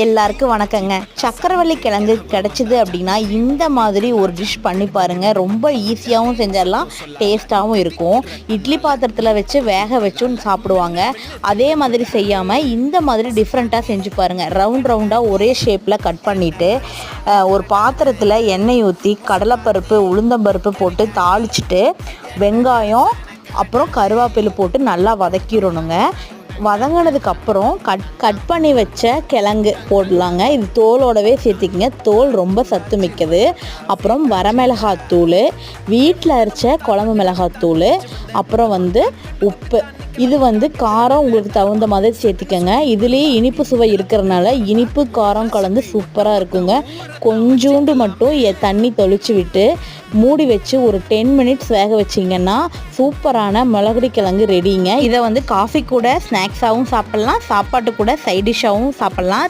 எல்லாருக்கும் வணக்கங்க. சக்கரவள்ளி கிழங்கு கிடச்சிது அப்படின்னா இந்த மாதிரி ஒரு டிஷ் பண்ணி பாருங்கள். ரொம்ப ஈஸியாகவும் செஞ்சிடலாம், டேஸ்ட்டாகவும் இருக்கும். இட்லி பாத்திரத்தில் வச்சு வேக வச்சும் சாப்பிடுவாங்க. அதே மாதிரி செய்யாமல் இந்த மாதிரி டிஃப்ரெண்ட்டாக செஞ்சு பாருங்கள். ரவுண்டாக ஒரே ஷேப்பில் கட் பண்ணிவிட்டு ஒரு பாத்திரத்தில் எண்ணெய் ஊற்றி கடலைப்பருப்பு உளுந்தம்பருப்பு போட்டு தாளிச்சிட்டு வெங்காயம் அப்புறம் கருவேப்பிலை போட்டு நல்லா வதக்கிடணுங்க. வதங்கினதுக்கப்புறம் கட் பண்ணி வச்ச கிழங்கு போடலாங்க. இது தோலோடவே சேர்த்திக்கங்க, தோல் ரொம்ப சத்து மிக்கது. அப்புறம் வரமிளகாத்தூள், வீட்டில் அரைச்ச குழம்பு மிளகாத்தூள், அப்புறம் உப்பு. இது காரம் உங்களுக்கு தகுந்த மாதிரி சேர்த்திக்கங்க. இதுலேயே இனிப்பு சுவை இருக்கிறனால இனிப்பு காரம் கலந்து சூப்பராக இருக்குங்க. கொஞ்சோண்டு மட்டும் தண்ணி தொளிச்சு விட்டு மூடி வச்சு ஒரு 10 மினிட்ஸ் வேக வச்சிங்கன்னா சூப்பரான மிளகுடி கிழங்கு ரெடிங்க. இதை காஃபி கூட ஸ்நாக்ஸாகவும் சாப்பிட்லாம், சாப்பாட்டு கூட சைட் டிஷ்ஷாகவும் சாப்பிட்லாம்.